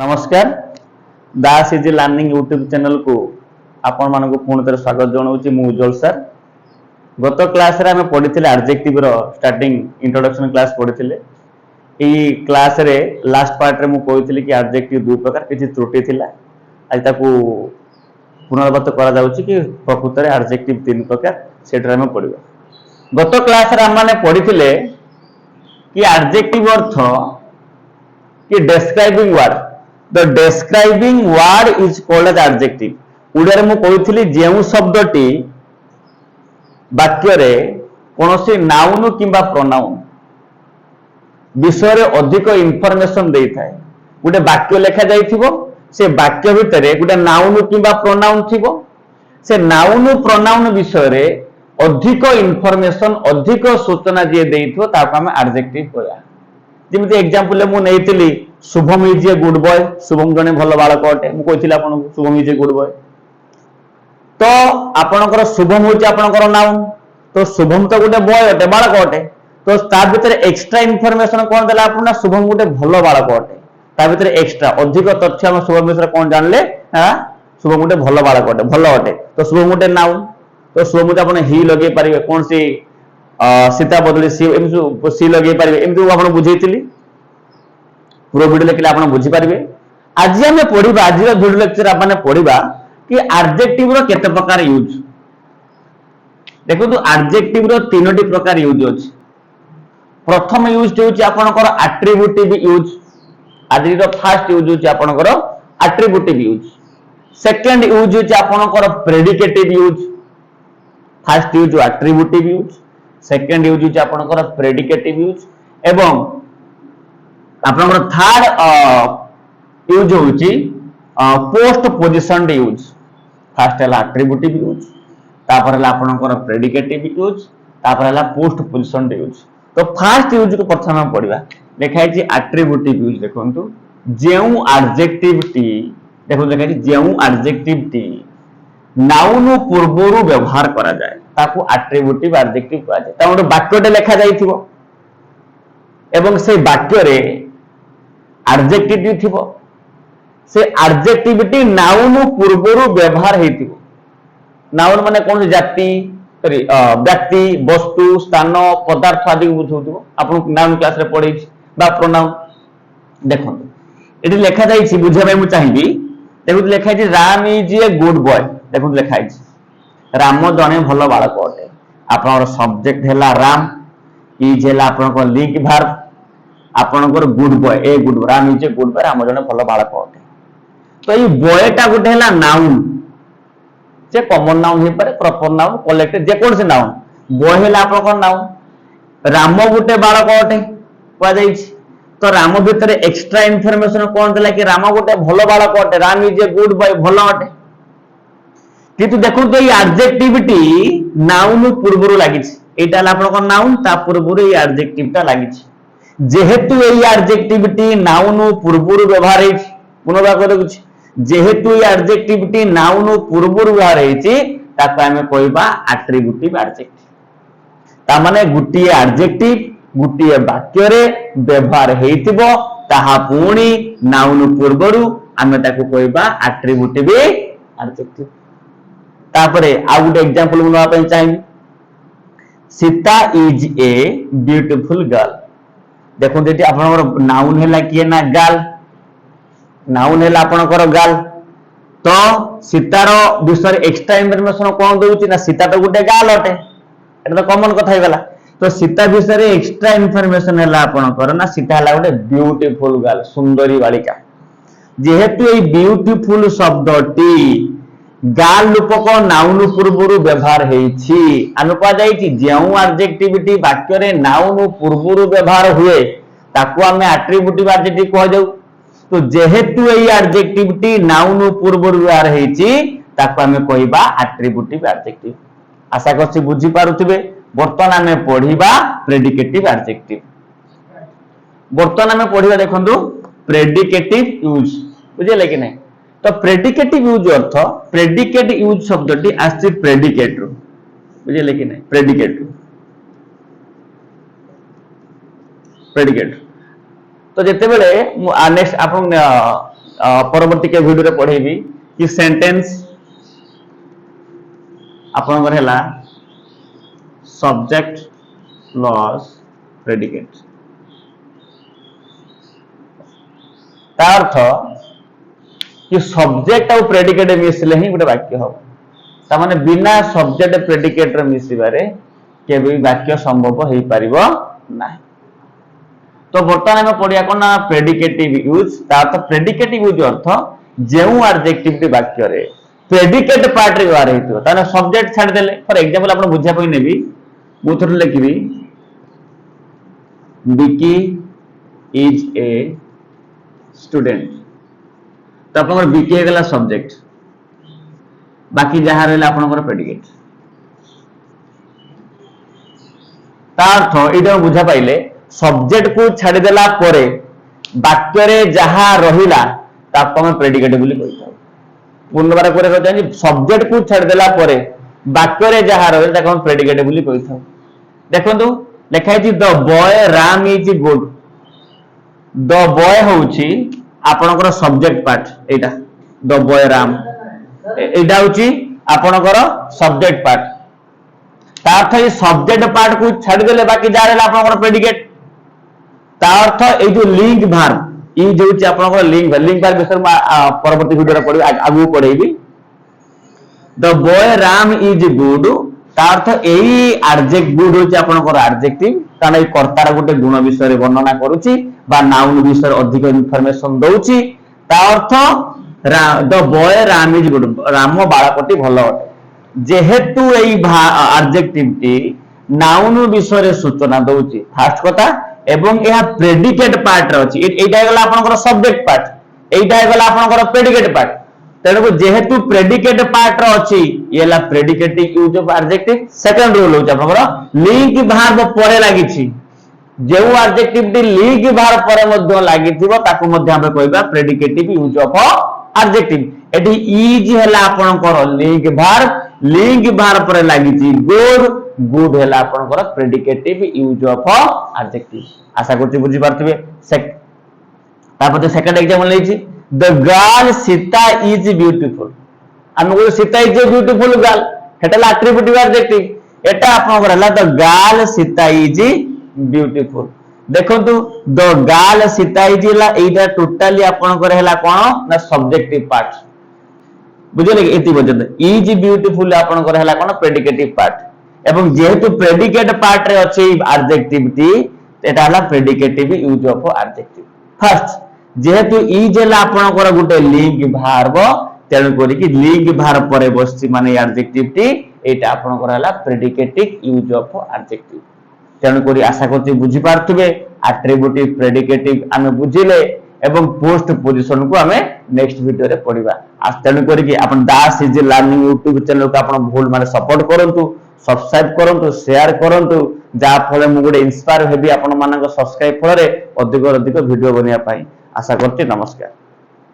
नमस्कार दास is learning YouTube channel को आपण मानक पुणी थे स्वागत जनाऊँगी मु उज्जवल सर। गत क्लास रे आमे पढ़ी एडजेक्टिव रो स्टार्टिंग इंट्रोडक्शन क्लास पढ़ी। यही क्लास रे लास्ट पार्ट रे मु कही कि एडजेक्टिव दुई प्रकार किसी त्रुटि थिला आज ताकू पुनर्वत करा जाउची कि प्रकृत रे एडजेक्टिव तीन प्रकार सेटा आमे पढ़िबा। गत क्लास रे आमे पढ़ी कि एडजेक्टिव अर्थ कि describing word the describing word is called as adjective. Odia मु कही जो शब्दटी वाक्य रे कौनसी नाउन किंबा प्रोनाउन विषय रे अधिक इंफॉर्मेशन देई थाए। गोटे वाक्य लेखा जाइथिबो से वाक्य भितर गोटे नाउन किंबा प्रोनाउन थिबो से नाउन प्रोनाउन विषय रे अधिक इंफॉर्मेशन अधिक सूचना जे देइथो ताको हम एडजेक्टिव कहया। जेमति एग्जांपल मु नेइतिली Shubham is a good boy. Shubham जने भल बालक अटे मु कहिथिला आपन Shubham is a good boy. तो आपनकर शुभम होची आपनकर नाउन तो शुभम तो गोटे बॉय अटे बालक अटे तो ता भीतर एक्स्ट्रा इंफॉर्मेशन कोन देला आपन शुभम गोटे भल बालक अटे ता भीतर एक्स्ट्रा अधिक तथ्य हम शुभम विषय कोन जानले हां शुभम गोटे भल बालक अटे भल अटे तो शुभम गोटे नाउन तो शुभम आपन ही लगे पारिबे कोन सी सीता बदली सी लगे पारिबे एमति आपन बुझेइतिली पूरा वीडियो लेकिन आपन बुझी पारिबे। आज हम पढ़िबा आज वीडियो लेक्चर आपन पढ़िबा कि एडजेक्टिव रो केते प्रकार यूज। देखो तो एडजेक्टिव रो तीनोटी प्रकार यूज अछि। प्रथम यूज होछि आपनकर एट्रिब्यूटिव यूज। आज रो फर्स्ट यूज होछि आपनकर एट्रिब्यूटिव यूज। सेकंड यूज होछि आपनकर predicative use. First use attributive use second use होछि आपनकर प्रेडिकेटिव यूज एवं आपनकर थर्ड यूज होछि पोस्ट पोजिशनड यूज। फर्स्ट है एट्रिब्यूटिव यूज तापर है आपनकर प्रेडिकेटिव यूज तापर है पोस्ट पोजिशनड यूज। तो फर्स्ट यूज को प्रथम हम पढ़िबा लिखा है एट्रिब्यूटिव यूज। देखंतु जेउ एडजेक्टिव टी देखो लिखा है जेउ एडजेक्टिव टी नाउन पूर्वरु व्यवहार करा जाए ताको एट्रिब्यूटिव एडजेक्टिव कहा जाए। ता गोटे वाक्यटे लेखा जाइथिबो एवं से वाक्य रे एडजेक्टिव थिबो से एडजेक्टिविटी नाउन पूर्वरु व्यवहार हेतिबो। नाउन माने कोन जाति व्यक्ति वस्तु स्थान पदार्थ आदि बुझौथिबो आपन नाउन क्लास रे पढै छी बा प्रोनाउन। देखो एटी लेखा जाई छी बुझे भाई मु चाहिबी। देखो लेखा छी Ram is a good boy. देखो लेखा छी राम जने भलो बालक अटे आपनर सब्जेक्ट हैला राम इज हैला आपनकर लिंक वर्ब आपनकर good boy a good Ram is a good boy Ram जने भलो बालक अटे। तो ये बॉय टा गुटे हैला नाउन जे कॉमन नाउन हे पारे प्रॉपर नाउन कलेक्टेड जे कोन से नाउन बॉय हैला आपनकर नाउन राम गुटे बालक अटे कह जाई छी। तो राम भीतर एक्स्ट्रा इंफॉर्मेशन कोन देला कि राम गोटे भलो बालक अटे Ram is a good boy भलो अटे। किंतु देखो तो ये एडजेक्टिविटी नाउन पूर्वरु लागि छी एटा ला आपन नाउन ता पूर्वरु ये एडजेक्टिव ता लागि छी। जेहेतु ये एडजेक्टिविटी नाउन पूर्वरु व्यवहार हे छी पुनः करू छी जेहेतु ये एडजेक्टिविटी नाउन पूर्वरु व्यवहार हे छी ताको हमें कहबा एट्रिब्यूटिव एडजेक्टिव। ता माने गुटी एडजेक्टिव गुटी वाक्य रे व्यवहार हेतिबो ताहा पुणी नाउन पूर्वरु हमें ताको कहबा एट्रिब्यूटिव एडजेक्टिव। तापरे आ गुटे एग्जांपल बनवा पे चाहिए Sita is a beautiful girl. देखो जेटी आपनकर नाउन हैला किए ना गर्ल नाउन हैला आपनकर गर्ल तो सीतार विषय एक्स्ट्रा इंफॉर्मेशन कोन दोउची ना सीता तो गुटे गर्ल अटे एटा तो कॉमन कथा हेगला। तो सीता विषय रे एक्स्ट्रा इंफॉर्मेशन हैला आपनकर ना सीता हैला गुटे ब्यूटीफुल गर्ल सुंदरी बालिका। जेहेतु ए ब्यूटीफुल शब्दटी गाल रूपक नाउन पूर्वरु व्यवहार हेछि आमे कह जाई छी जेउ एडजेक्टिविटी वाक्य रे नाउन पूर्वरु व्यवहार हुए ताको हमें एट्रिब्यूटिव एडजेक्टिव कह जाऊ। तो जेहेतु एई एडजेक्टिविटी नाउन पूर्वरु व्यवहार हेछि ताको हमें कहबा एट्रिब्यूटिव एडजेक्टिव। आशा करछि बुझी पारुथिबे। वर्तमान हमें पढिबा प्रेडिकेटिव एडजेक्टिव। वर्तमान हमें पढिबा देखंतु प्रेडिकेटिव यूज बुझिले कि नहीं। तो प्रेडिकेटिव यूज अर्थ प्रेडिकेट यूज शब्दटी आछि प्रेडिकेट रो बुझिले कि नहीं प्रेडिकेट तो जेते बेले नेक्स्ट आपन परवर्ती के वीडियो रे पढ़ेबी कि सेंटेंस आपनकर हैला सब्जेक्ट प्लस प्रेडिकेट ता अर्थ कि सब्जेक्ट और प्रेडिकेट मिसले ही गोटे वाक्य हम ता माने बिना सब्जेक्ट प्रेडिकेट रे मिसिबारे केबे वाक्य संभव होई परिबो नाही। तो बर्तमान में पढ़िया कोन ना प्रेडिकेटिव यूज ता अर्थ प्रेडिकेटिव यूज अर्थ जेउ एडजेक्टिव वाक्य रे प्रेडिकेट पार्ट रे व्यवहार हेतु ताने सब्जेक्ट छाड़ देले फॉर एग्जांपल आपण बुझा पई नेबी मु थोर लिखबी विकी इज ए स्टूडेंट तो आपनकर विकी हे गला सब्जेक्ट बाकी जहां रहला आपनकर प्रेडिकेट ता अर्थ इडा बुझा पाइले सब्जेक्ट को छाड़ देला परे वाक्य रे जहां रहिला ताको हम प्रेडिकेट बोली कहता पुनर्बार करे कहता सब्जेक्ट को छाड़ देला परे वाक्य रे जहां रहिला ताको हम प्रेडिकेट बोली कहता देखंतु लिखा है the boy Ram is good the boy होउची आपनकर subject part Etah the boy Ram एटा होउची आपनकर सब्जेक्ट पार्ट ता अर्थ ये सब्जेक्ट पार्ट को छाड़ देले बाकी जा रहला आपनकर प्रेडिकेट ता अर्थ ए जो लिंक वर्ब ई जो होउची आपनकर लिंक वर्ब विषय परवर्ती वीडियो रे पढी आगु पढेबी the boy Ram is good ता अर्थ एई एडजेक्टिव गुड होउची आपनकर एडजेक्टिव कारण ए कर्तार गोटे गुण विषय रे वर्णना करूची बा नाउन विषय अधिक इनफॉरमेशन दउची ता अर्थ the boy Ram is good Ram बाळकटी भलो अटे जेहेतु एई एडजेक्टिव टी नाउन विषय रे सूचना दउची फर्स्ट कथा एवं यह प्रेडिकेट पार्ट रे अछि एटा गला आपनकर सब्जेक्ट पार्ट एटा गला आपनकर प्रेडिकेट पार्ट तेणु जेहेतु प्रेडिकेट पार्ट रे अछि येला predicative use of adjective second rule होछ आपनकर लिंक वर्ब परे लागि छि जेउ एडजेक्टिव टी लिंक वर्ब परे मध्ये लागि थिबो ताकू मध्ये हम कहबा प्रेडिकेटिव यूज ऑफ एडजेक्टिव एटी इज हला आपनकर लिंक वर्ब परे लागि छि गुड गुड हला आपनकर प्रेडिकेटिव यूज ऑफ एडजेक्टिव आशा करछि बुझि पारथिबे तापर सेकंड एग्जांपल लेछि the girl Sita is beautiful हमको Sita is a beautiful girl हेटला एट्रिब्यूटिव एडजेक्टिव एटा आपनकर हला the girl Sita is beautiful देखंतु द गर्ल सीता इज ला एटा टोटली आपनकर हला कोन ना सब्जेक्टिव पार्ट बुझले एति बजत इज ब्यूटीफुल आपनकर हला कोन प्रेडिकेटिव पार्ट एवं जेहेतु प्रेडिकेट पार्ट रे अछि एडजेक्टिव टी एटा हला predicative use of adjective first जेहेतु इज हला आपनकर गुटे लिंक वर्ब तेनु करी कि लिंक वर्ब परे बसछि माने एडजेक्टिव टी एटा आपनकर हला प्रेडिकेटिव यूज ऑफ एडजेक्टिव तेनु करी आशा करछि बुझि पारथुबे एट्रिब्यूटिव प्रेडिकेटिव आमे बुझिले एवं पोस्ट पोजीशन को हमें नेक्स्ट वीडियो रे पढिबा आज तेनु करी कि अपन दास इज लर्निंग YouTube चैनल को अपन भूल माने सपोर्ट करंतु सब्सक्राइब करंतु शेयर करंतु जा फले मु गुडे इंस्पायर हेबी अपन मानक सब्सक्राइब फले अधिक वीडियो बनिया पाई आशा करछि नमस्कार।